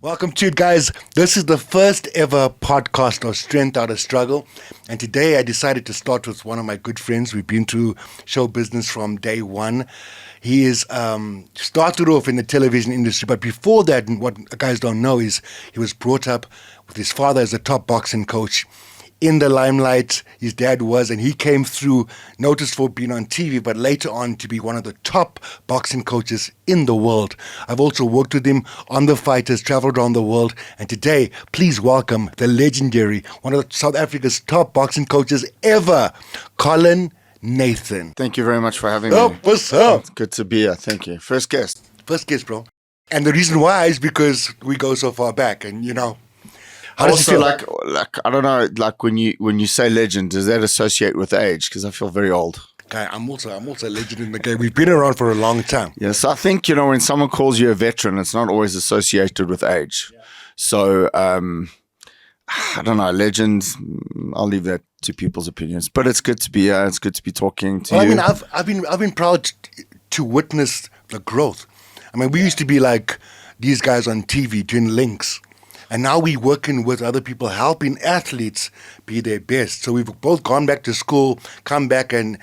Welcome to it, guys. This is the first ever podcast of Strength Outta Struggle. And today I decided to start with one of my good friends. We've been through show business from day one. He is started off in the television industry, but before that, and what guys don't know is he was brought up with his father as a top boxing coach. In the limelight, his dad was, and he came through, noticed for being on TV, but later on to be one of the top boxing coaches in the world. I've also worked with him on The Fighters, traveled around the world, and today, please welcome the legendary, one of South Africa's top boxing coaches ever, Colin Nathan. Thank you very much for having me. Oh, what's up? It's good to be here. Thank you. First guest. First guest, bro. And the reason why is because we go so far back, and you know. How does Also, it feel? like I don't know, like when you say legend, does that associate with age? Because I feel very old. Okay, I'm also a legend in the game. We've been around for a long time. Yes, I think when someone calls you a veteran, it's not always associated with age. Yeah. So I don't know, legend. I'll leave that to people's opinions. But it's good to be here. It's good to be talking to you. I mean, I've been proud to witness the growth. I mean, we used to be like these guys on TV doing links. And now we're working with other people, helping athletes be their best. So we've both gone back to school, come back, and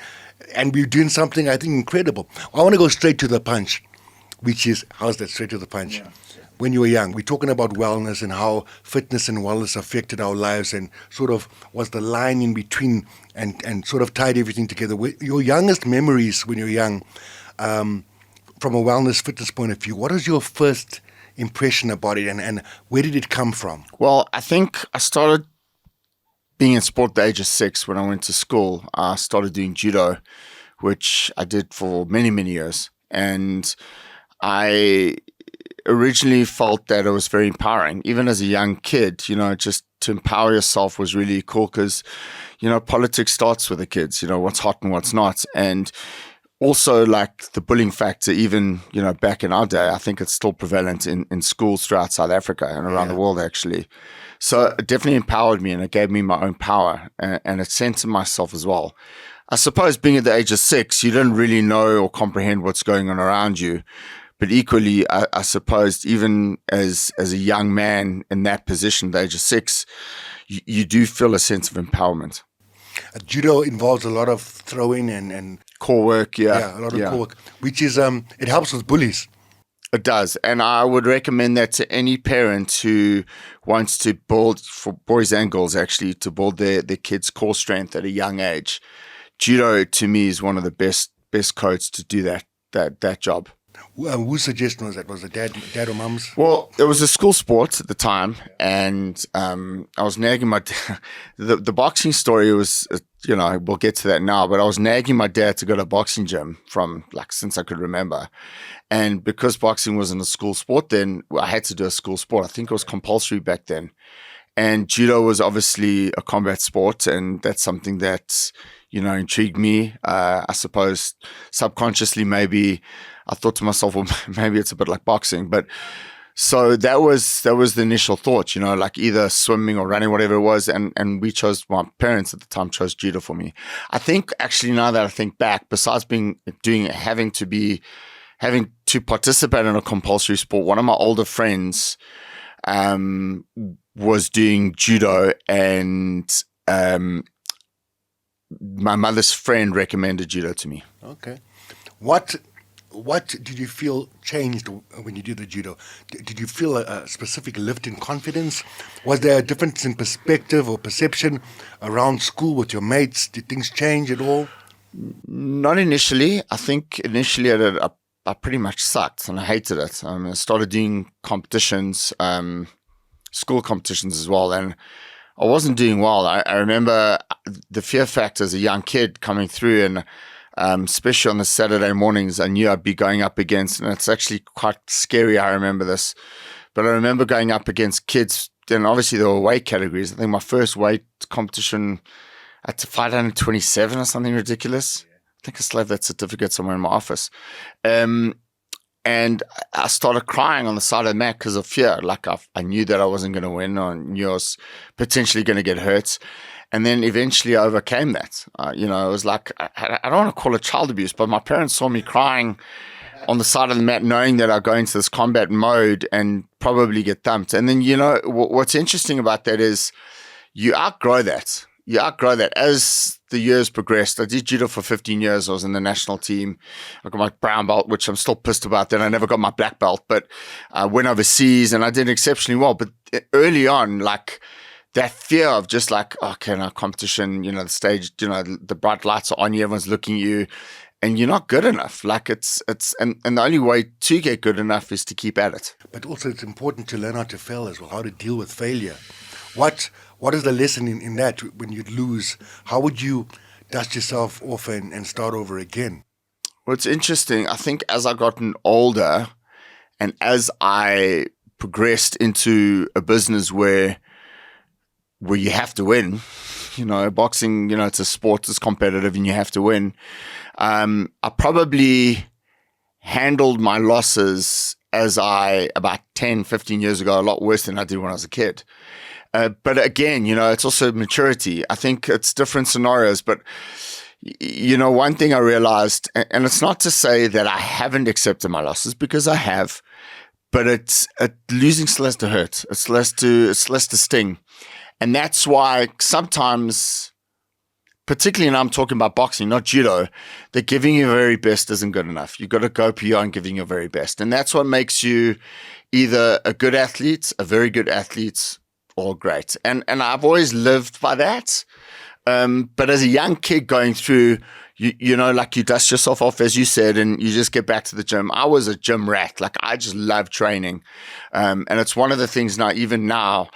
we're doing something, I think, incredible. I want to go straight to the punch, which is, how's that, straight to the punch? Yeah. When you were young, we're talking about wellness and how fitness and wellness affected our lives and sort of was the line in between and sort of tied everything together. Your youngest memories when you're young, from a wellness fitness point of view, what is your first impression about it and where did it come from? Well, I think I started being in sport at the age of 6 when I went to school. I started doing judo, which I did for many, many years. And I originally felt that it was very empowering. Even as a young kid, just to empower yourself was really cool because, politics starts with the kids, what's hot and what's not. And also, like the bullying factor, even, back in our day, I think it's still prevalent in schools throughout South Africa and around the world, actually. So it definitely empowered me and it gave me my own power and it centered myself as well. I suppose being at the age of 6, you don't really know or comprehend what's going on around you. But equally, I suppose even as a young man in that position at the age of 6, you do feel a sense of empowerment. Judo involves a lot of throwing and core work, a lot of core work, which is it helps with bullies. It does, and I would recommend that to any parent who wants to build, for boys and girls actually, to build their kids' core strength at a young age. Judo to me is one of the best codes to do that job. Whose suggestion was that? Was it dad or mum's? Well, it was a school sport at the time, and I was nagging my dad. The boxing story was, we'll get to that now, but I was nagging my dad to go to a boxing gym from since I could remember. And because boxing wasn't a school sport then, I had to do a school sport. I think it was compulsory back then. And judo was obviously a combat sport, and that's something that, intrigued me. I suppose subconsciously maybe I thought to myself, well, maybe it's a bit like boxing. But so that was the initial thought, like either swimming or running, whatever it was. And my parents at the time chose judo for me. I think actually now that I think back, besides having to participate in a compulsory sport, one of my older friends was doing judo, and my mother's friend recommended judo to me. Okay. What did you feel changed when you did the judo? Did you feel a specific lift in confidence? Was there a difference in perspective or perception around school with your mates? Did things change at all? Not initially. I think initially I pretty much sucked and I hated it. I started doing competitions, school competitions as well, and I wasn't doing well. I remember the fear factor as a young kid coming through, and especially on the Saturday mornings, I knew I'd be going up against, and it's actually quite scary. I remember this, but I remember going up against kids. Then obviously there were weight categories. I think my first weight competition at 527 or something ridiculous. I think I still have that certificate somewhere in my office. And I started crying on the side of the mat because of fear. Like I knew that I wasn't going to win, or I knew I was potentially going to get hurt. And then eventually I overcame that. It was like, I don't want to call it child abuse, but my parents saw me crying on the side of the mat, knowing that I go into this combat mode and probably get thumped. And then, you know, what's interesting about that is you outgrow that. You outgrow that. As the years progressed, I did judo for 15 years. I was in the national team. I got my brown belt, which I'm still pissed about. Then I never got my black belt, but I went overseas and I did exceptionally well. But early on, like that fear of just like, okay, now competition, you know, the stage, you know, the bright lights are on you, everyone's looking at you, and you're not good enough. Like and the only way to get good enough is to keep at it. But also it's important to learn how to fail as well, how to deal with failure. What is the lesson in that when you lose? How would you dust yourself off and start over again? Well, it's interesting. I think as I gotten older and as I progressed into a business where you have to win, you know, boxing, you know, it's a sport, it's competitive and you have to win. I probably handled my losses about 10, 15 years ago, a lot worse than I did when I was a kid. But again, you know, it's also maturity. I think it's different scenarios, but you know, one thing I realized, and it's not to say that I haven't accepted my losses because I have, but losing still has to hurt. It's less to sting. And that's why sometimes, particularly now I'm talking about boxing, not judo, that giving your very best isn't good enough. You've got to go beyond giving your very best. And that's what makes you either a good athlete, a very good athlete, or great. And I've always lived by that. But as a young kid going through, you know, like you dust yourself off, as you said, and you just get back to the gym. I was a gym rat. Like I just love training. And it's one of the things now, even now,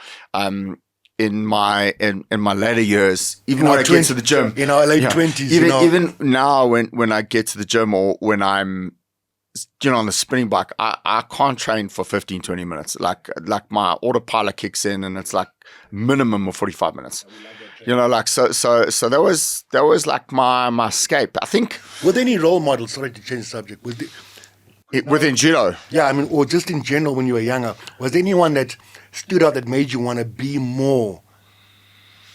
in my later years, even when I get to the gym, in our late 20s, even now when I get to the gym or when I'm, you know, on the spinning bike, I can't train for 15, 20 minutes. Like my autopilot kicks in and it's like minimum of 45 minutes. You know, like so that was like my escape. I think. Were there any role models? Sorry to change the subject. Within judo? Yeah, I mean, or just in general when you were younger, was there anyone that stood out that made you want to be more,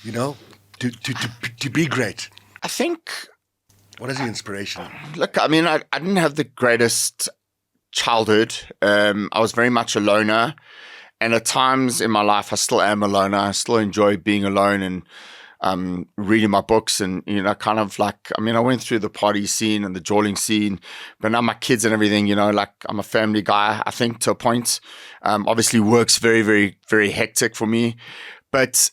you know, to be great? I think. What is the inspiration? Look, I mean, I didn't have the greatest childhood. I was very much a loner. And at times in my life, I still am a loner. I still enjoy being alone and reading my books and, you know, kind of like, I mean, I went through the party scene and the jawling scene, but now my kids and everything, you know, like I'm a family guy, I think, to a point. Obviously work's very, very, very hectic for me. But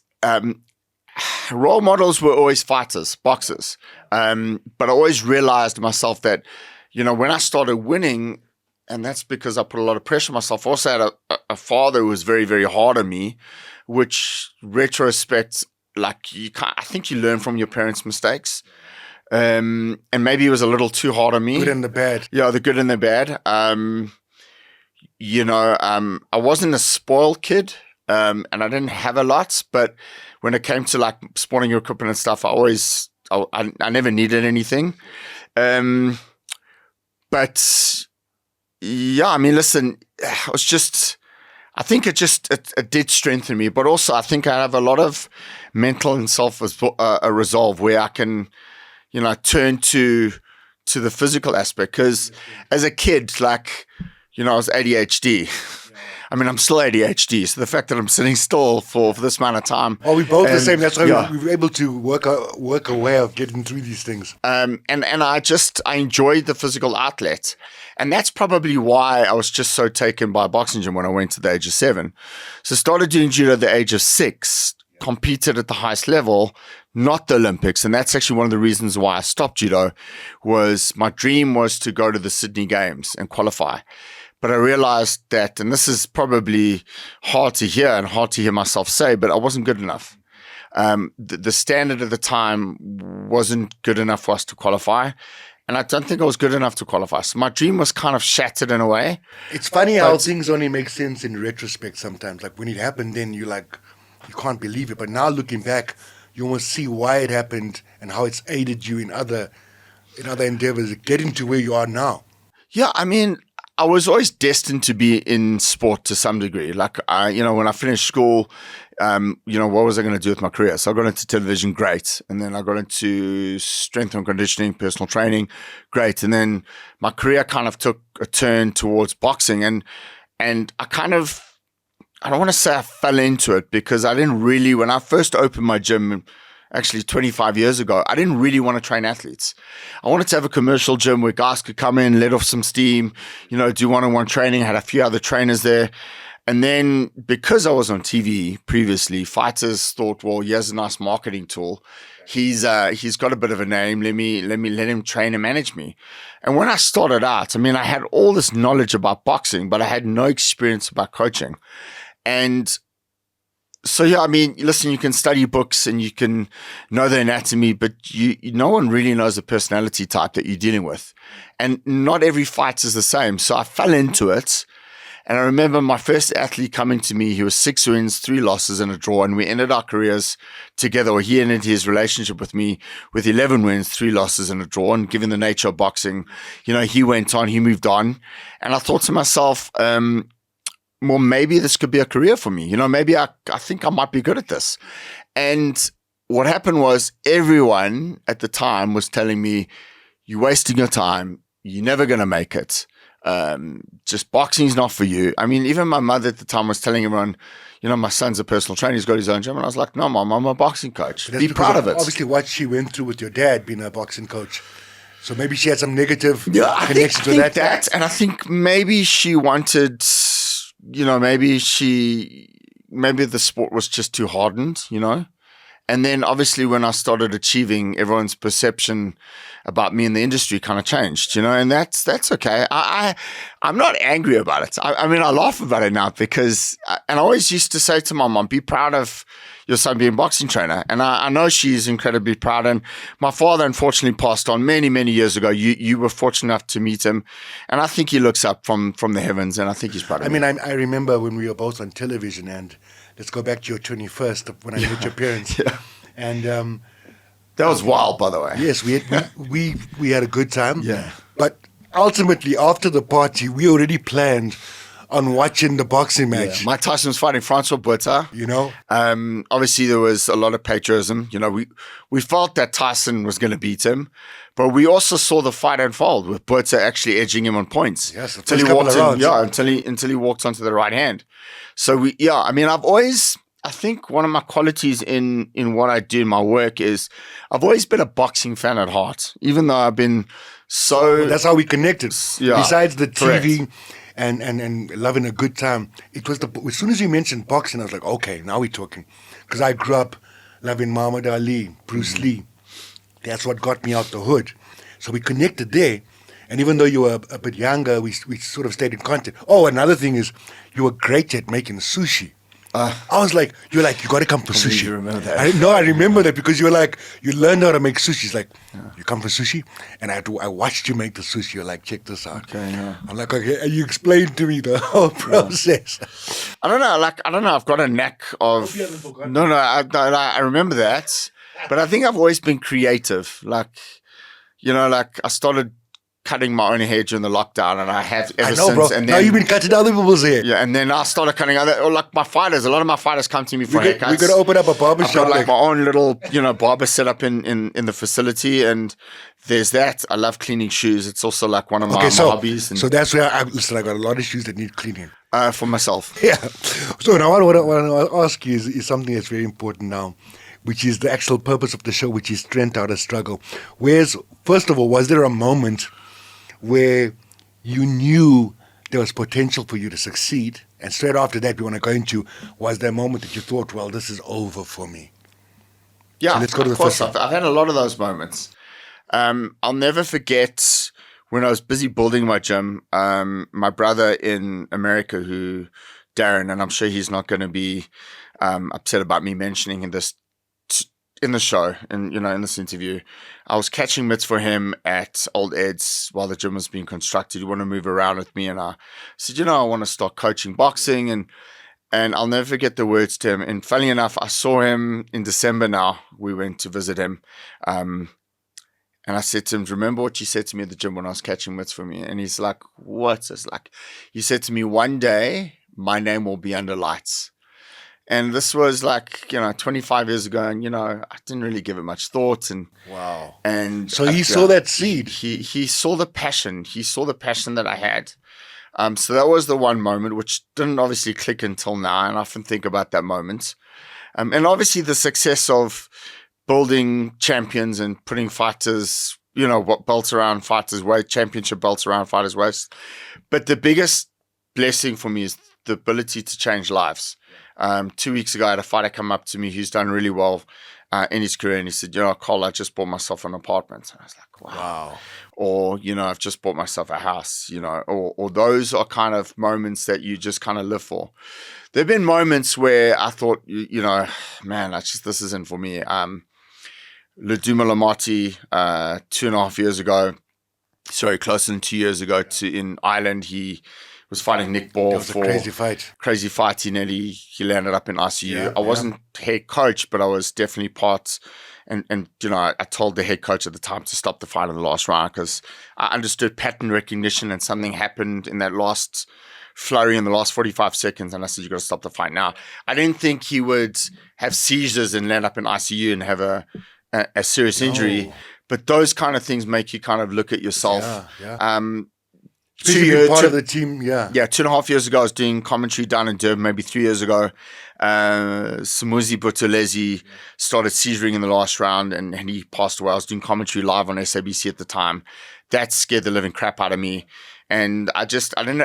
role models were always fighters, boxers. But I always realized myself that, you know, when I started winning, and that's because I put a lot of pressure on myself. I also had a father who was very, very hard on me, which retrospect, like I think you learn from your parents' mistakes. And maybe he was a little too hard on me. Good and the bad. Yeah, the good and the bad. You know, I wasn't a spoiled kid. And I didn't have a lot, but when it came to like sporting equipment and stuff, I never needed anything. But yeah, I mean, listen, it was just, I think it did strengthen me, but also I think I have a lot of mental and resolve where I can, you know, turn to the physical aspect. Because as a kid, like, you know, I was ADHD. I mean, I'm still ADHD, so the fact that I'm sitting still for this amount of time. Oh, we're both the same. That's why we were able to work a way of getting through these things. And I enjoyed the physical outlet. And that's probably why I was just so taken by boxing gym when I went to the age of 7. So started doing judo at the age of 6, competed at the highest level, not the Olympics. And that's actually one of the reasons why I stopped judo. Was my dream was to go to the Sydney Games and qualify. But I realized that, and this is probably hard to hear and hard to hear myself say, but I wasn't good enough. The standard at the time wasn't good enough for us to qualify. And I don't think I was good enough to qualify. So my dream was kind of shattered in a way. It's funny how things only make sense in retrospect sometimes. Like when it happened then, you can't believe it. But now looking back, you almost see why it happened and how it's aided you in other endeavors, getting to where you are now. Yeah, I mean, I was always destined to be in sport to some degree. Like, when I finished school, what was I going to do with my career? So I got into television, great. And then I got into strength and conditioning, personal training, great. And then my career kind of took a turn towards boxing. And I don't want to say I fell into it, because I didn't really, when I first opened my gym, actually 25 years ago, I didn't really want to train athletes. I wanted to have a commercial gym where guys could come in, let off some steam, do one-on-one training. I had a few other trainers there. And then because I was on TV previously, fighters thought, well, here's a nice marketing tool. He's got a bit of a name. Let him train and manage me. And when I started out, I had all this knowledge about boxing, but I had no experience about coaching. And so, listen, you can study books and you can know the anatomy, but no one really knows the personality type that you're dealing with. And not every fight is the same. So I fell into it. And I remember my first athlete coming to me, he was 6 wins, 3 losses and a draw. And we ended our careers together, or he ended his relationship with me with 11 wins, 3 losses and a draw. And given the nature of boxing, he went on, he moved on. And I thought to myself, well, maybe this could be a career for me. Maybe I think I might be good at this. And what happened was everyone at the time was telling me, you're wasting your time. You're never going to make it. Just boxing's not for you. Even my mother at the time was telling everyone, my son's a personal trainer. He's got his own gym. And I was like, no, Mom, I'm a boxing coach. Be proud of it. Obviously what she went through with your dad being a boxing coach. So maybe she had some negative connections with that. And I think maybe she wanted... maybe the sport was just too hardened, And then obviously when I started achieving, everyone's perception about me in the industry kind of changed, and that's okay. I'm not angry about it. I laugh about it now because, and I always used to say to my mom, be proud of your son being a boxing trainer. And I know she's incredibly proud. And my father unfortunately passed on many, many years ago. You were fortunate enough to meet him. And I think he looks up from the heavens, and I think he's proud of me. I remember when we were both on television, and let's go back to your 21st when I met your parents. Yeah. And that was wild, by the way. Yes, we had a good time. Yeah. But ultimately, after the party, we already planned on watching the boxing match. Yeah. Mike Tyson was fighting Francois Botha. Obviously there was a lot of patriotism. We felt that Tyson was going to beat him, but we also saw the fight unfold with Botha actually edging him on points. Yes, until he walked onto the right hand. So I think one of my qualities in what I do in my work is I've always been a boxing fan at heart, even though I've been so... That's how we connected. Yeah, besides the TV correct. and loving a good time, it was as soon as you mentioned boxing, I was like, okay, now we're talking. Because I grew up loving Muhammad Ali, Bruce Lee. That's what got me out the hood. So we connected there. And even though you were a bit younger, we sort of stayed in contact. Oh, another thing is you were great at making sushi. I was like, you got to come for sushi. You remember that? I remember that because you learned how to make sushi. It's like, you come for sushi? And I watched you make the sushi. You're like, check this out. Okay, yeah. I'm like, okay, and you explained to me the whole process. I don't know. I've got a knack of... Hope you haven't forgotten. No, I remember that. But I think I've always been creative. I started cutting my own hair during the lockdown, and I have ever since. Bro. And then, now you've been cutting other people's hair. Yeah, and then I started cutting other, or like my fighters. A lot of my fighters come to me for haircuts. We're gonna open up a barber shop. I've got my own little, barber set up in the facility, and there's that. I love cleaning shoes. It's also like one of my hobbies. And, so that's where I got a lot of shoes that need cleaning. For myself. Yeah. So now what I want to ask you is something that's very important now, which is the actual purpose of the show, which is Strength Outta Struggle. First of all, was there a moment where you knew there was potential for you to succeed, and straight after that we want to go into, was there a moment that you thought, well, this is over for me? Yeah, so let's go to the first one. I've had a lot of those moments. I'll never forget when I was busy building my gym, my brother in America, Darren, and I'm sure he's not going to be upset about me mentioning this in the show, and in this interview, I was catching mitts for him at Old Ed's while the gym was being constructed. He wanted to move around with me, and I said, I want to start coaching boxing, and I'll never forget the words to him. And funny enough, I saw him in December. Now we went to visit him, and And I said to him, remember what you said to me at the gym when I was catching mitts for me? And he's like, what? It's like, you said to me, one day my name will be under lights. And this was like, 25 years ago. And, I didn't really give it much thought. And Wow. And so he saw that seed. He saw the passion. He saw the passion that I had. So that was the one moment, which didn't obviously click until now. And I often think about that moment. And obviously the success of building champions and putting fighters, belts around fighters' waist, championship belts around fighters' waist. But the biggest blessing for me is the ability to change lives. 2 weeks ago, I had a fighter come up to me who's done really well in his career. And he said, Cole, I just bought myself an apartment. And I was like, wow. Or, I've just bought myself a house, or those are kind of moments that you just kind of live for. There have been moments where I thought, man, this isn't for me. Laduma Lamati, 2.5 years ago, closer than 2 years ago in Ireland, he was fighting Nick Ball. It was a crazy fight. Crazy fight. He landed up in ICU. I wasn't head coach, but I was definitely part. And I told the head coach at the time to stop the fight in the last round because I understood pattern recognition and something happened in that last flurry in the last 45 seconds. And I said, you got to stop the fight now. I didn't think he would have seizures and land up in ICU and have a serious injury. But those kind of things make you kind of look at yourself. Yeah. 2 years part of the team, yeah. 2.5 years ago, I was doing commentary down in Durban. Maybe 3 years ago, Samuzi Buthelezi started seizuring in the last round, and he passed away. I was doing commentary live on SABC at the time. That scared the living crap out of me. And I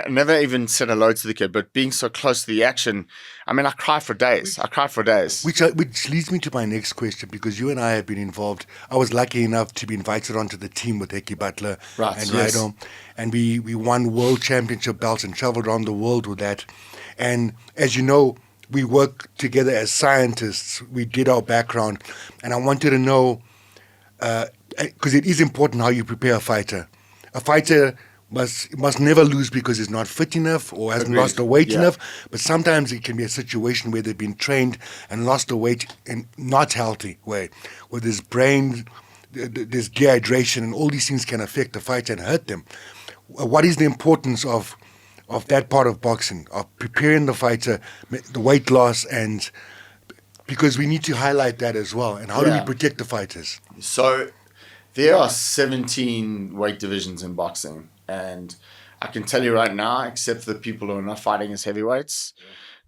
never even said hello to the kid, but being so close to the action, I cried for days. Which leads me to my next question, because you and I have been involved. I was lucky enough to be invited onto the team with Eki Butler and Rido. And we won world championship belts and traveled around the world with that. And as you know, we work together as scientists. We did our background. And I wanted to know, because it is important how you prepare a fighter. A fighter must never lose because he's not fit enough or hasn't lost the weight enough. But sometimes it can be a situation where they've been trained and lost the weight in not healthy way, where there's there's dehydration, and all these things can affect the fighter and hurt them. What is the importance of that part of boxing, of preparing the fighter, the weight loss, and because we need to highlight that as well. And how do we protect the fighters? So there are 17 weight divisions in boxing. And I can tell you right now, except for the people who are not fighting as heavyweights,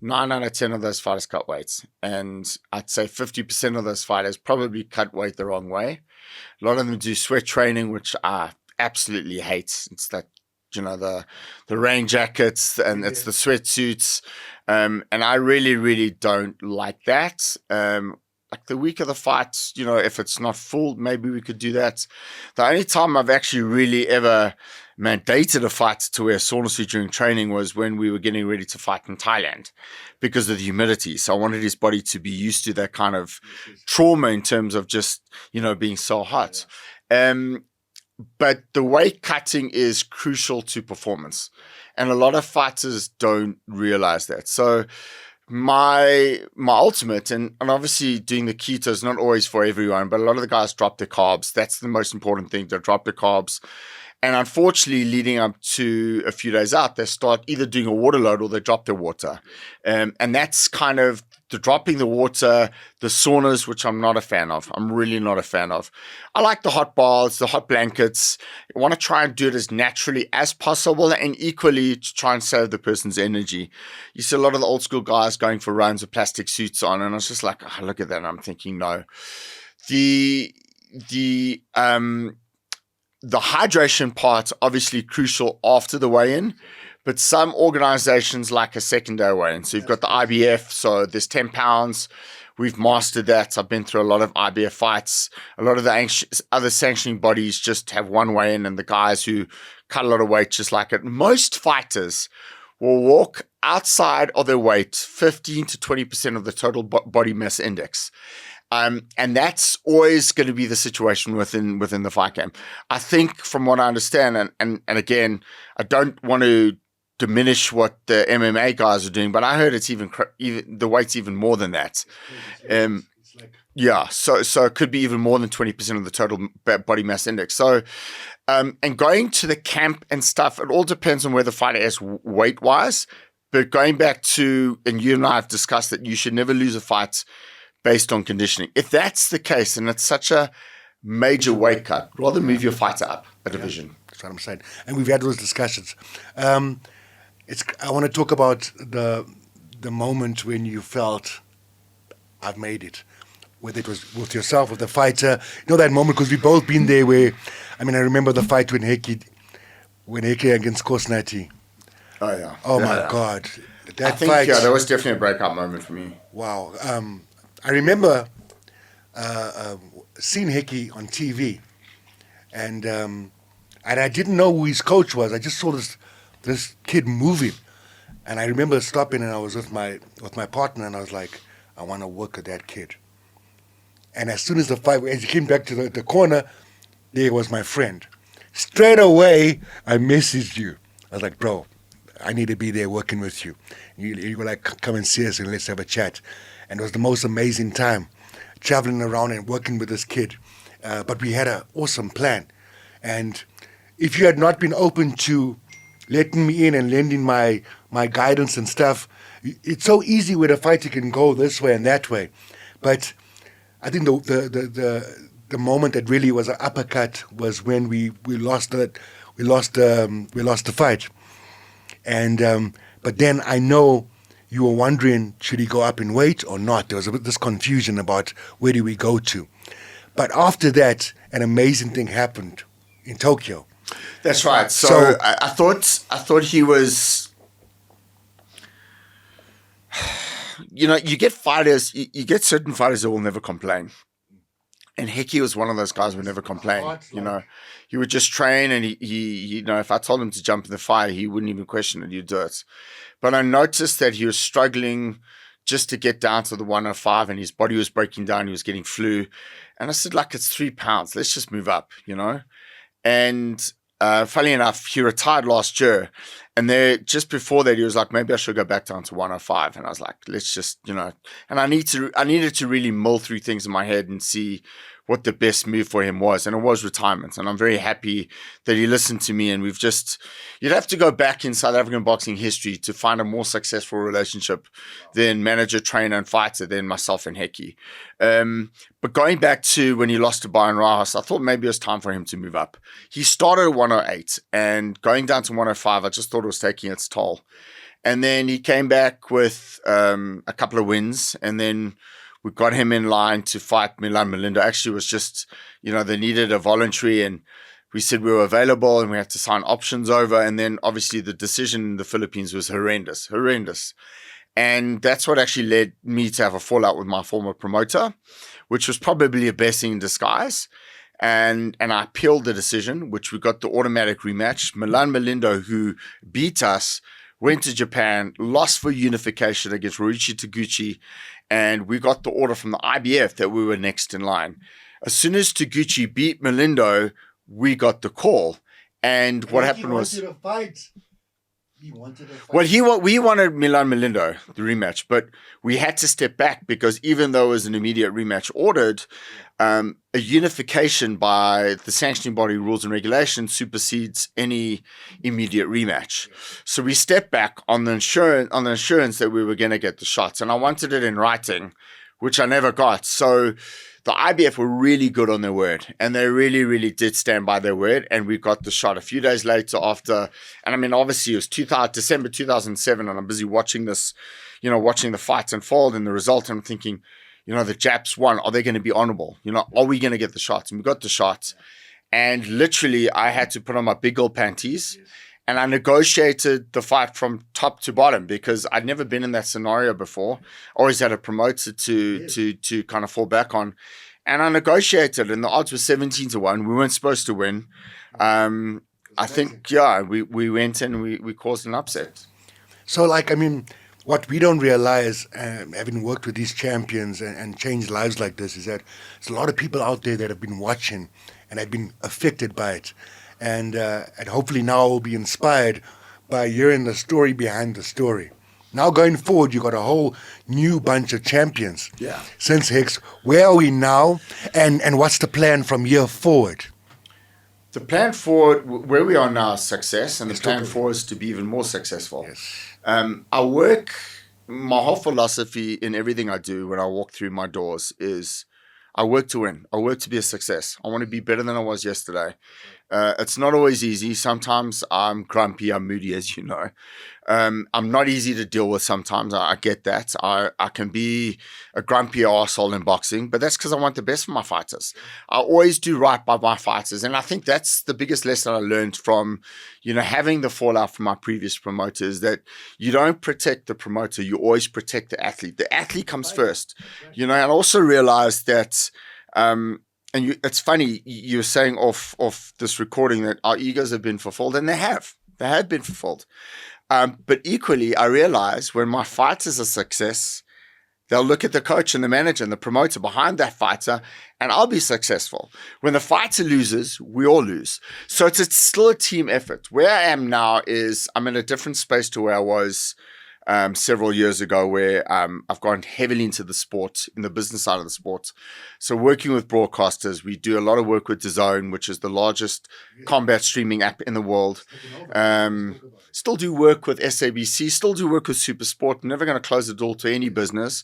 9 out of 10 of those fighters cut weights. And I'd say 50% of those fighters probably cut weight the wrong way. A lot of them do sweat training, which I absolutely hate. It's that, the rain jackets and it's the sweatsuits. And I really, really don't like that. Like the week of the fight, if it's not full, maybe we could do that. The only time I've actually really ever mandated a fight to wear a sauna suit during training was when we were getting ready to fight in Thailand because of the humidity. So I wanted his body to be used to that kind of trauma in terms of just, being so hot. But the weight cutting is crucial to performance. And a lot of fighters don't realize that. So my ultimate, and obviously doing the keto is not always for everyone, but a lot of the guys drop their carbs. That's the most important thing. They drop their carbs. And unfortunately, leading up to a few days out, they start either doing a water load or they drop their water. And that's kind of the dropping the water, the saunas, which I'm not a fan of. I'm really not a fan of. I like the hot baths, the hot blankets. I want to try and do it as naturally as possible and equally to try and save the person's energy. You see a lot of the old school guys going for runs with plastic suits on, and I was just like, oh, look at that. And I'm thinking, no. The hydration part obviously crucial after the weigh-in, but some organizations like a second day weigh-in. So you've got the IBF, so there's 10 pounds. We've mastered that. I've been through a lot of IBF fights. A lot of the other sanctioning bodies just have one weigh-in, and the guys who cut a lot of weight just like it. Most fighters will walk outside of their weight 15 to 20% of the total body mass index. And that's always going to be the situation within the fight game. I think from what I understand, and again, I don't want to diminish what the MMA guys are doing, but I heard it's even the weight's even more than that. Yeah, so it could be even more than 20% of the total body mass index. So, and going to the camp and stuff, it all depends on where the fighter is weight wise. But going back to, and you and I have discussed that you should never lose a fight based on conditioning. If that's the case, and it's such a major weight cut, rather move your fighter up a division. That's what I'm saying. And we've had those discussions. I want to talk about the moment when you felt, I've made it. Whether it was with yourself, with the fighter. You know that moment, because we've both been there where, I remember the fight when Heki against Kosnati. Oh, yeah. Oh, my God. I think, fight. Yeah, that was definitely a breakout moment for me. Wow. I remember seeing Heki on TV, and I didn't know who his coach was. I just saw this kid moving, and I remember stopping, and I was with my partner, and I was like, I want to work with that kid. And as soon as as he came back to the corner, there was my friend. Straight away, I messaged you. I was like, bro, I need to be there working with you. You were like, come and see us and let's have a chat. And it was the most amazing time, traveling around and working with this kid. But we had an awesome plan. And if you had not been open to letting me in and lending my guidance and stuff, it's so easy where the fighter can go this way and that way. But I think the moment that really was an uppercut was when we lost the fight. And but then I know you were wondering, should he go up in weight or not? There was this confusion about where do we go to. But after that, an amazing thing happened in Tokyo. That's right. So I thought he was. You know, you get certain fighters that will never complain. And Heki was one of those guys who would never complain. You know, he would just train, and he you know, if I told him to jump in the fire, he wouldn't even question it. He'd do it. But I noticed that he was struggling just to get down to the 105, and his body was breaking down. He was getting flu. And I said, like, it's 3 pounds. Let's just move up, you know. And funny enough, he retired last year. And there, just before that, he was like, maybe I should go back down to 105. And I was like, let's just, you know, and I needed to really mull through things in my head and see what the best move for him was. And it was retirement. And I'm very happy that he listened to me. And you'd have to go back in South African boxing history to find a more successful relationship than manager, trainer, and fighter than myself and Heki. But going back to when he lost to Byron Rojas, I thought maybe it was time for him to move up. He started at 108, and going down to 105, I just thought it was taking its toll. And then he came back with a couple of wins, and then we got him in line to fight Milan Melindo. Actually, it was just, you know, they needed a voluntary, and we said we were available, and we had to sign options over. And then obviously the decision in the Philippines was horrendous. And that's what actually led me to have a fallout with my former promoter, which was probably a blessing in disguise. And I appealed the decision, which we got the automatic rematch. Milan Melindo, who beat us, went to Japan, lost for unification against Rorichi Taguchi, and we got the order from the IBF that we were next in line. As soon as Taguchi beat Melindo, we got the call. And what happened was... He wanted a fight. Well, we wanted Milan Melindo, the rematch, but we had to step back because even though it was an immediate rematch ordered, a unification by the sanctioning body rules and regulations supersedes any immediate rematch. So we stepped back on the assurance that we were going to get the shots, and I wanted it in writing, which I never got. So the IBF were really good on their word, and they really, really did stand by their word, and we got the shot a few days later after. And I mean, obviously it was December 2007, and I'm busy watching this, you know, watching the fights unfold and the result, and I'm thinking, you know, the Japs won. Are they going to be honorable? You know, are we going to get the shots? And we got the shots, and literally I had to put on my big girl panties. And I negotiated the fight from top to bottom because I'd never been in that scenario before. Always had a promoter to kind of fall back on. And I negotiated, and the odds were 17-1. We weren't supposed to win. I think, yeah, we went and we caused an upset. So, like, I mean, what we don't realize, having worked with these champions and changed lives like this, is that there's a lot of people out there that have been watching and have been affected by it. And hopefully now will be inspired by hearing the story behind the story. Now going forward, you got a whole new bunch of champions. Yeah. Since Hicks, where are we now, and what's the plan from here forward? The plan forward, where we are now, is success, and the plan forward is to be even more successful. Yes. My whole philosophy in everything I do when I walk through my doors is I work to win. I work to be a success. I want to be better than I was yesterday. It's not always easy. Sometimes I'm grumpy, I'm moody, as you know. I'm not easy to deal with sometimes. I get that. I can be a grumpy arsehole in boxing, but that's because I want the best for my fighters. I always do right by my fighters. And I think that's the biggest lesson I learned from, having the fallout from my previous promoters, that you don't protect the promoter, you always protect the athlete. The athlete comes first. And I also realized that it's funny, you were saying off this recording that our egos have been fulfilled, and they have been fulfilled. But equally, I realize when my fighter's a success, they'll look at the coach and the manager and the promoter behind that fighter, and I'll be successful. When the fighter loses, we all lose. So it's still a team effort. Where I am now is I'm in a different space to where I was several years ago, where I've gone heavily into the sport, in the business side of the sport. So working with broadcasters, we do a lot of work with DAZN, which is the largest combat streaming app in the world. Still do work with SABC, still do work with SuperSport. I'm never going to close the door to any business.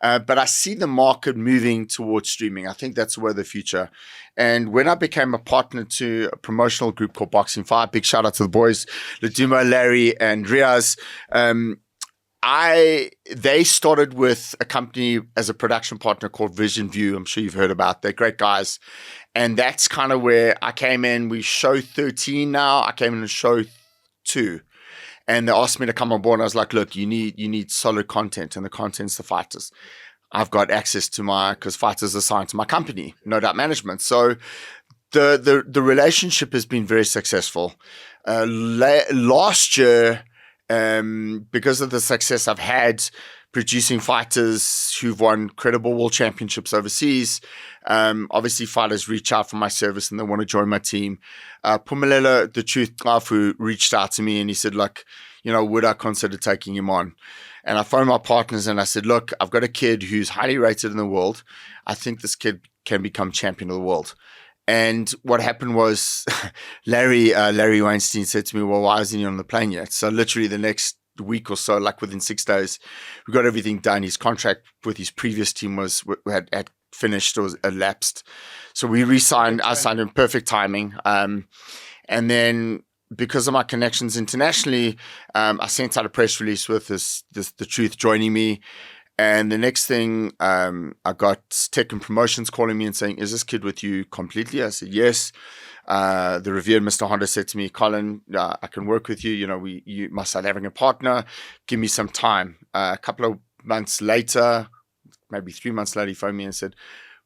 But I see the market moving towards streaming. I think that's where the future. And when I became a partner to a promotional group called Boxing 5, big shout out to the boys, Ladumo, Larry, and Riaz. They started with a company as a production partner called Vision View. I'm sure you've heard about. They're great guys. And that's kind of where I came in. We show 13 now. I came in show 2. And they asked me to come on board. And I was like, look, you need solid content. And the content's the fighters. I've got access to because fighters are signed to my company, No Doubt Management. So the relationship has been very successful. Last year, because of the success I've had producing fighters who've won credible world championships overseas, obviously fighters reach out for my service and they want to join my team. Pumalelo, the Truth Kafu, reached out to me and he said, look, would I consider taking him on? And I phoned my partners and I said, look, I've got a kid who's highly rated in the world. I think this kid can become champion of the world. And what happened was Larry Weinstein said to me, well, why isn't he on the plane yet? So literally the next week or so, like within 6 days, we got everything done. His contract with his previous team had finished or was elapsed. So we re-signed. I signed in perfect timing. And then because of my connections internationally, I sent out a press release with the Truth joining me. And the next thing, I got Tech and Promotions calling me and saying, is this kid with you completely? I said, yes. The revered Mr. Honda said to me, Colin, I can work with you. You my South African partner. Give me some time. A couple of months later, maybe 3 months later, he phoned me and said,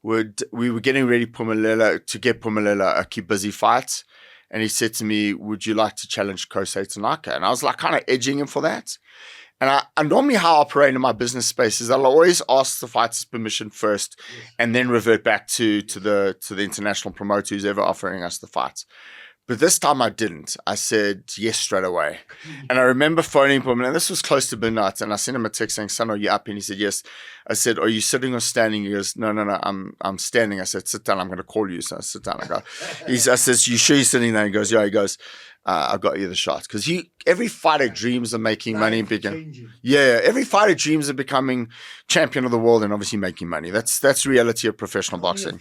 we were getting ready to get Pumalelo a keep busy fight. And he said to me, would you like to challenge Kosei Tanaka? And I was like kind of edging him for that. And I normally how I operate in my business space is I'll always ask the fighter's permission first, and then revert back to the international promoter who's ever offering us the fight. But this time I didn't. I said yes straight away. And I remember phoning him, and this was close to midnight, and I sent him a text saying, son, are you up? And he said, yes. I said, are you sitting or standing? He goes, no, I'm standing. I said, sit down, I'm going to call you. So I sit down. I said, you sure you're sitting there? He goes, yeah. He goes, I got you the shot. Because every fighter dreams of making money. Every fighter dreams of becoming champion of the world and obviously making money. That's reality of professional boxing.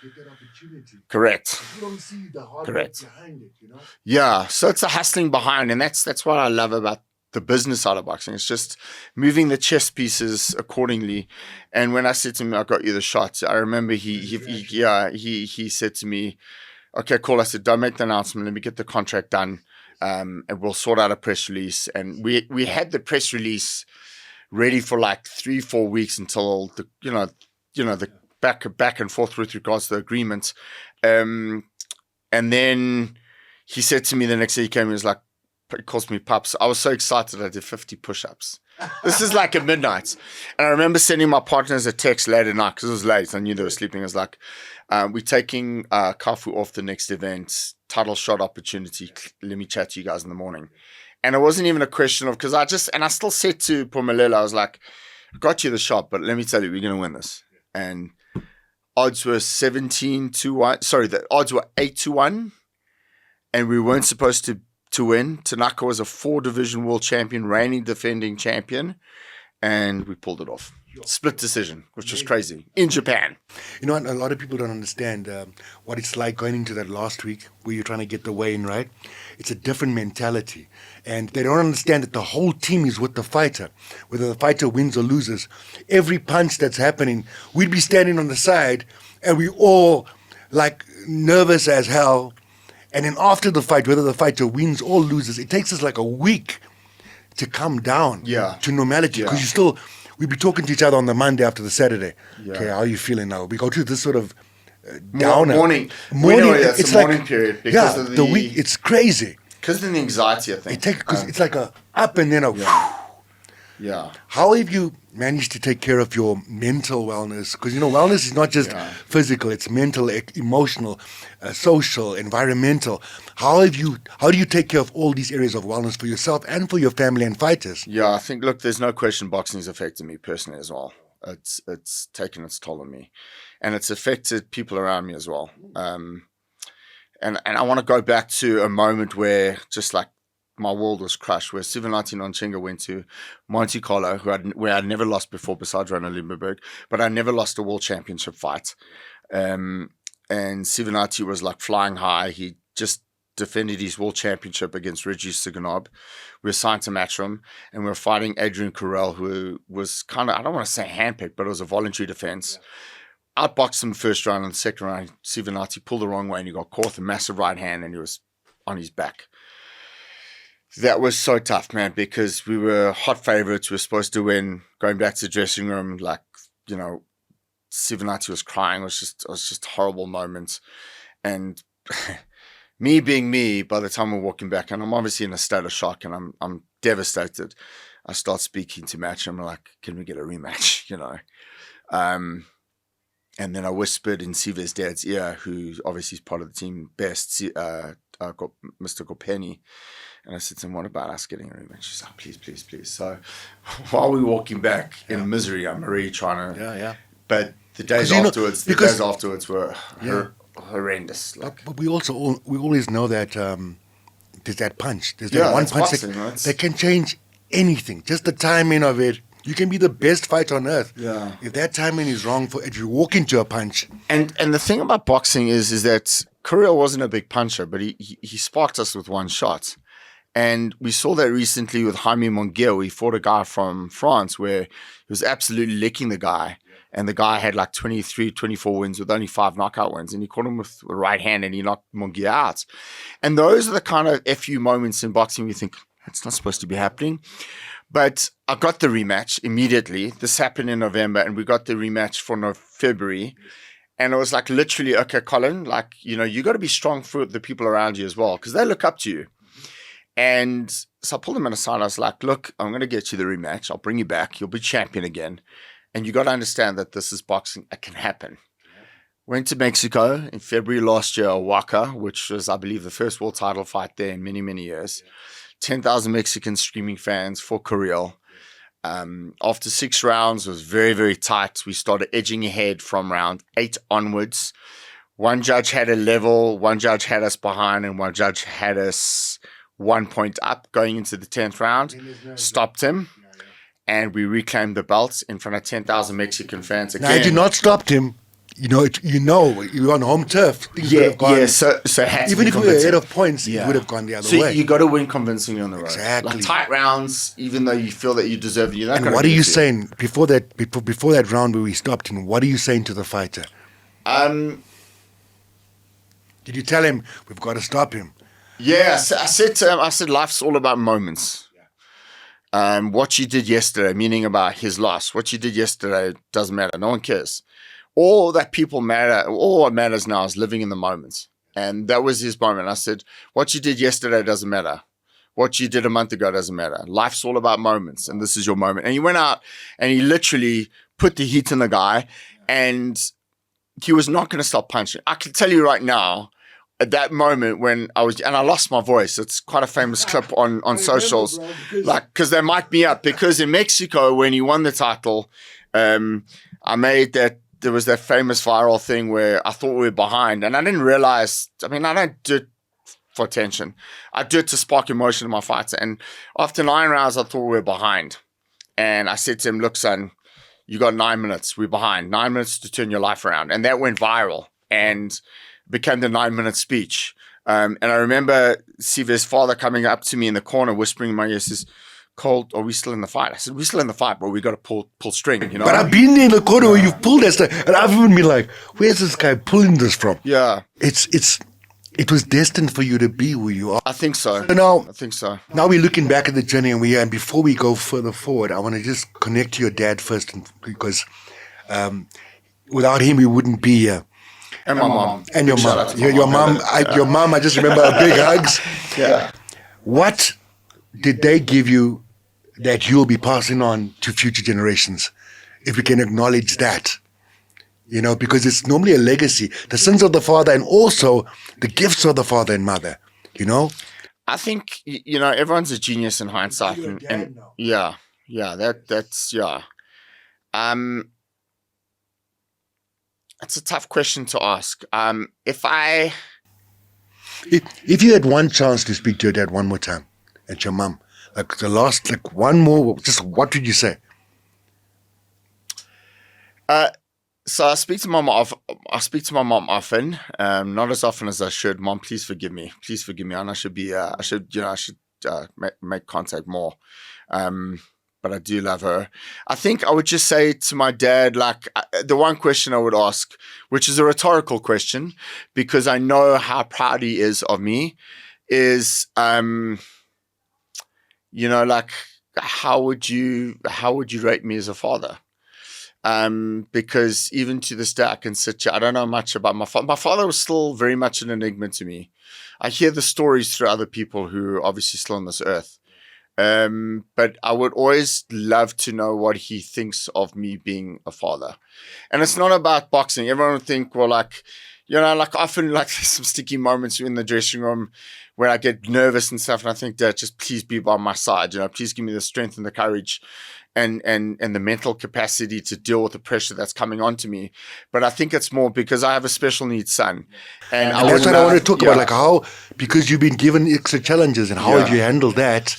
That opportunity. Correct. You don't see the hard work behind it, Yeah, so it's a hustling behind, and that's what I love about the business side of boxing. It's just moving the chess pieces accordingly. And when I said to him, I got you the shot, I remember he said to me, okay, cool. I said, don't make the announcement. Let me get the contract done, and we'll sort out a press release. And we had the press release ready for like 3-4 weeks until the back and forth with regards to the agreement. And then he said to me the next day, he came and was like, he calls me Pups. I was so excited I did 50 push-ups. This is like at midnight. And I remember sending my partners a text late at night because it was late. I knew they were sleeping. I was like, we're taking Kafu off the next event. Title shot opportunity. Let me chat to you guys in the morning. And it wasn't even a question of, because I still said to Pumalelo, I was like, I got you the shot, but let me tell you, we're going to win this. And odds were 17-1. Sorry, the odds were 8-1. And we weren't supposed to win. Tanaka was a 4-division world champion, reigning defending champion. And we pulled it off. Split decision, which was crazy, in Japan. You know, a lot of people don't understand what it's like going into that last week where you're trying to get the weigh-in, right? It's a different mentality. And they don't understand that the whole team is with the fighter, whether the fighter wins or loses. Every punch that's happening, we'd be standing on the side and we all like nervous as hell. And then after the fight, whether the fighter wins or loses, it takes us like a week to come down to normality, because we'd be talking to each other on the Monday after the Saturday. Okay, how are you feeling now? We go through this sort of downer. Morning. It's a morning period. Because of the week, it's crazy. Because of the anxiety, I think. Because it's like a up and then a Yeah. How have you managed to take care of your mental wellness? Because, you know, wellness is not just physical, it's mental, emotional, social, environmental. How do you take care of all these areas of wellness for yourself and for your family and fighters? Yeah, I think, look, there's no question boxing has affected me personally as well. It's taken its toll on me. And it's affected people around me as well. And I want to go back to a moment where just like my world was crushed, where Sivanati Nonchenga went to Monte Carlo, where I'd never lost before besides Ronald Limberberg, but I never lost a world championship fight. And Sivanati was like flying high. He just defended his world championship against Reggie Siganov. We were signed to Matchroom, and we were fighting Adrian Carell, who was kind of, I don't want to say handpicked, but it was a voluntary defense. Outboxed him first round, and the second round, Sivanati pulled the wrong way and he got caught with a massive right hand and he was on his back. That was so tough, man, because we were hot favorites. We were supposed to win. Going back to the dressing room, like, you know, Sivanati was crying. It was just horrible moments. And me being me, by the time we're walking back, and I'm obviously in a state of shock and I'm devastated. I start speaking to Match and I'm like, can we get a rematch, you know? And then I whispered in Siva's dad's ear, who obviously is part of the team best, Mr. Kopeni. And I said to him, what about us getting a rematch? She's like, please, please, please. So while we're walking back in misery, I'm already trying to. But the days afterwards were horrendous. Like, but we always know that there's that punch. There's that one punch that can change anything. Just the timing of it. You can be the best fighter on earth. Yeah. If that timing is wrong, if you walk into a punch. And the thing about boxing is that Kirill wasn't a big puncher, but he sparked us with one shot. And we saw that recently with Jaime Munguia. We fought a guy from France where he was absolutely licking the guy. And the guy had like 23, 24 wins with only 5 knockout wins. And he caught him with the right hand and he knocked Munguia out. And those are the kind of FU moments in boxing where you think, that's not supposed to be happening. But I got the rematch immediately. This happened in November and we got the rematch for February. And it was like literally, okay, Colin, like, you know, you got to be strong for the people around you as well because they look up to you. And so I pulled him aside. I was like, look, I'm going to get you the rematch. I'll bring you back. You'll be champion again. And you got to understand that this is boxing. It can happen. Went to Mexico in February last year, Oaxaca, which was, I believe, the first world title fight there in many, many years. 10,000 Mexican screaming fans for Kirill. After 6 rounds, it was very, very tight. We started edging ahead from round 8 onwards. One judge had a level, one judge had us behind, and one judge had us 1 point up going into the 10th round. Stopped him, and we reclaimed the belts in front of 10,000 Mexican fans again. Now, had you not stopped him, you're on home turf. Things would have gone, so even if we were ahead of points, it would have gone the other way. So you got to win convincingly on the road. Exactly. Like tight rounds, even though you feel that you deserve it. You're not and what are you saying before that round where we stopped him? What are you saying to the fighter? Did you tell him we've got to stop him? Yeah, I said to him, life's all about moments. What you did yesterday, meaning about his loss, what you did yesterday doesn't matter. No one cares. All that people matter, all what matters now is living in the moment. And that was his moment. I said, what you did yesterday doesn't matter. What you did a month ago doesn't matter. Life's all about moments, and this is your moment. And he went out and he literally put the heat in the guy, and he was not going to stop punching. I can tell you right now, at that moment when I lost my voice. It's quite a famous clip on socials, because they mic'd me up. Because in Mexico, when he won the title, I made that. There was that famous viral thing where I thought we were behind, and I didn't realize. I mean, I don't do it for attention. I do it to spark emotion in my fighter. And after 9 rounds, I thought we were behind, and I said to him, "Look, son, you got 9 minutes. We're behind. 9 minutes to turn your life around." And that went viral and became the 9-minute speech. And I remember Siva's father coming up to me in the corner, whispering in my ear, says, "Colt, are we still in the fight?" I said, "We're still in the fight, but we got to pull string, you know." But I've been in the corner where you've pulled that stuff, and I've even been like, "Where's this guy pulling this from?" Yeah. It was destined for you to be who you are. I think so. Now, I think so. Now we're looking back at the journey, and before we go further forward, I want to just connect to your dad first, because without him, we wouldn't be here. And my mom. And your mom. Your mom, I just remember her big hugs. Yeah. What did they give you that you'll be passing on to future generations, if we can acknowledge that? You know, because it's normally a legacy, the sins of the father and also the gifts of the father and mother, you know? I think, everyone's a genius in hindsight. And yeah, that's. It's a tough question to ask. If you had one chance to speak to your dad one more time, and your mom, like the last, like one more, just what would you say? So I speak to my mom. I speak to my mom often, not as often as I should. Mom, please forgive me. Please forgive me. And I should be. I should make contact more. But I do love her. I think I would just say to my dad, like, the one question I would ask, which is a rhetorical question, because I know how proud he is of me, is, like, how would you rate me as a father? Because even to this day, I can sit here. I don't know much about my father. My father was still very much an enigma to me. I hear the stories through other people who are obviously still on this earth. But I would always love to know what he thinks of me being a father. And it's not about boxing. Everyone would think, well, like, often, like, there's some sticky moments in the dressing room where I get nervous and stuff. And I think, Dad, just please be by my side. Please give me the strength and the courage and the mental capacity to deal with the pressure that's coming onto me. But I think it's more because I have a special needs son. And that's what I want to talk about, like how, because you've been given extra challenges, and how have you handled that?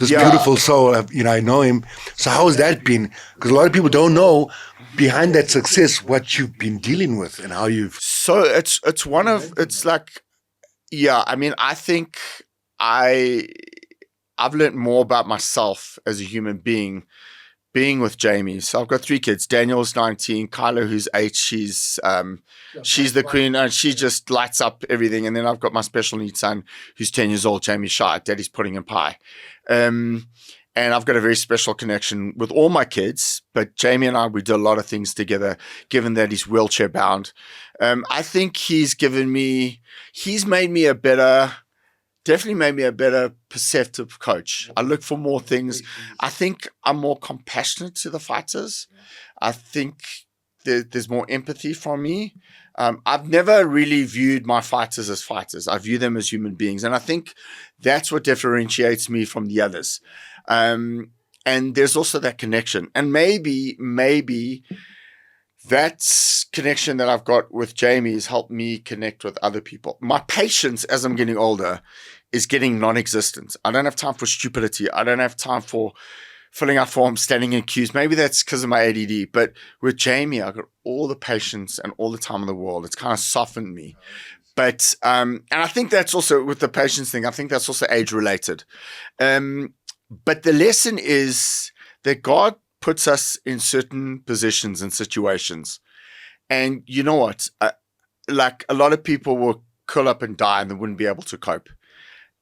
This beautiful soul, I know him. So how has that been? Because a lot of people don't know behind that success what you've been dealing with and how you've. So it's like, I mean, I think I've learned more about myself as a human being with Jamie. So I've got 3 kids. Daniel's 19, Kyla, who's 8. She's the queen, and she just lights up everything. And then I've got my special needs son, who's 10 years old, Jamie Shy. Daddy's pudding and pie. And I've got a very special connection with all my kids. But Jamie and I, we do a lot of things together, given that he's wheelchair bound. I think he's made me definitely made me a better perceptive coach. I look for more things. I think I'm more compassionate to the fighters. I think there's more empathy from me. I've never really viewed my fighters as fighters. I view them as human beings. And I think that's what differentiates me from the others. And there's also that connection. And maybe that connection that I've got with Jamie has helped me connect with other people. My patience as I'm getting older is getting non-existent. I don't have time for stupidity. I don't have time for filling out forms, standing in queues. Maybe that's because of my ADD. But with Jamie, I've got all the patience and all the time in the world. It's kind of softened me. But, and I think that's also with the patience thing, I think that's also age related. But the lesson is that God puts us in certain positions and situations. And you know what? Like a lot of people will curl up and die and they wouldn't be able to cope.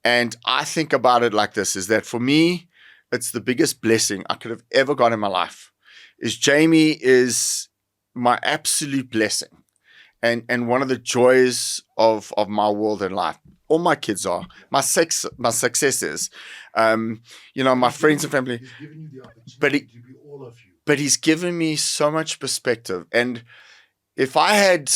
And I think about it like this, is that for me, it's the biggest blessing I could have ever got in my life. Is Jamie is my absolute blessing. And one of the joys of my world and life. All my kids are. My success is. My friends and family. But he's given me so much perspective. And if I had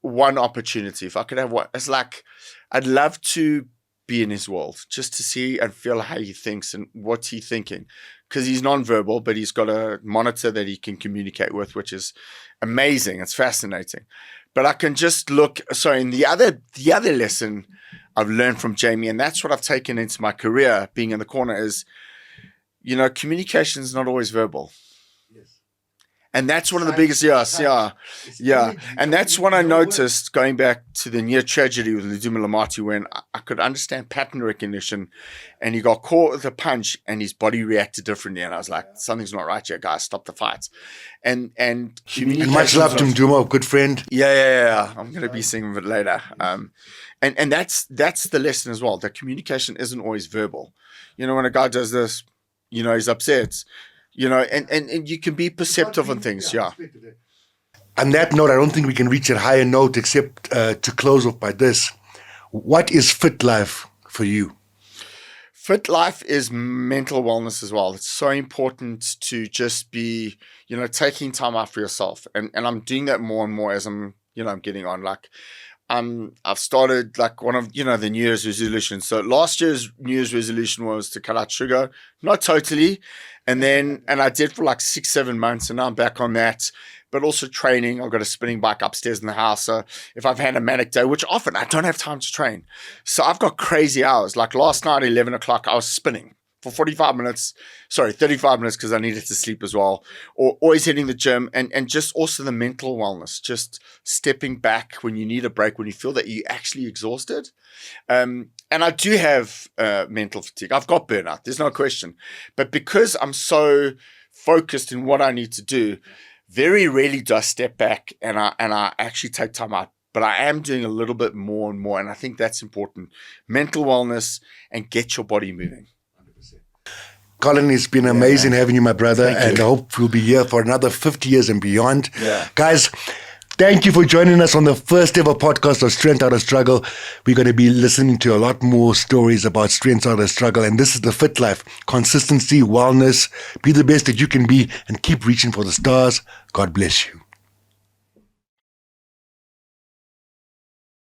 one opportunity, if I could have one, it's like I'd love to be in his world just to see and feel how he thinks and what's he thinking, because he's nonverbal, but he's got a monitor that he can communicate with, which is amazing. It's fascinating. But I can just look. So in the other lesson I've learned from Jamie, and that's what I've taken into my career, being in the corner, is, you know, communication is not always verbal. And that's one of the biggest, yeah. And that's what I noticed going back to the near tragedy with Leduma Lamati, when I could understand pattern recognition, and he got caught with a punch and his body reacted differently. And I was like, something's not right here, guys, stop the fight. And communication. And much love to Mdumo, good friend. Yeah. I'm going to be seeing him a bit later. And that's the lesson as well, that communication isn't always verbal. You know, when a guy does this, you know, he's upset. You know, and you can be perceptive on things, yeah. On that note, I don't think we can reach a higher note except to close off by this. What is FITLIFE for you? FITLIFE is mental wellness as well. It's so important to just be, you know, taking time out for yourself. And I'm doing that more and more as I'm getting on. Like, I've started like one of, you know, the New Year's resolutions. So last year's New Year's resolution was to cut out sugar, not totally. And I did for like 6-7 months, and now I'm back on that. But also training. I've got a spinning bike upstairs in the house. So if I've had a manic day, which often I don't have time to train. So I've got crazy hours. Like last night, 11 o'clock, I was spinning for 35 minutes, because I needed to sleep as well. Or always hitting the gym, and just also the mental wellness, just stepping back when you need a break, when you feel that you're actually exhausted. And I do have mental fatigue. I've got burnout. There's no question. But because I'm so focused in what I need to do, very rarely do I step back and I actually take time out. But I am doing a little bit more and more. And I think that's important. Mental wellness and get your body moving. Colin, it's been amazing having you, my brother, and I hope we'll be here for another 50 years and beyond. Yeah. Guys, thank you for joining us on the first ever podcast of Strength Outta Struggle. We're going to be listening to a lot more stories about Strength Outta Struggle, and this is the FITLIFE. Consistency, wellness, be the best that you can be, and keep reaching for the stars. God bless you.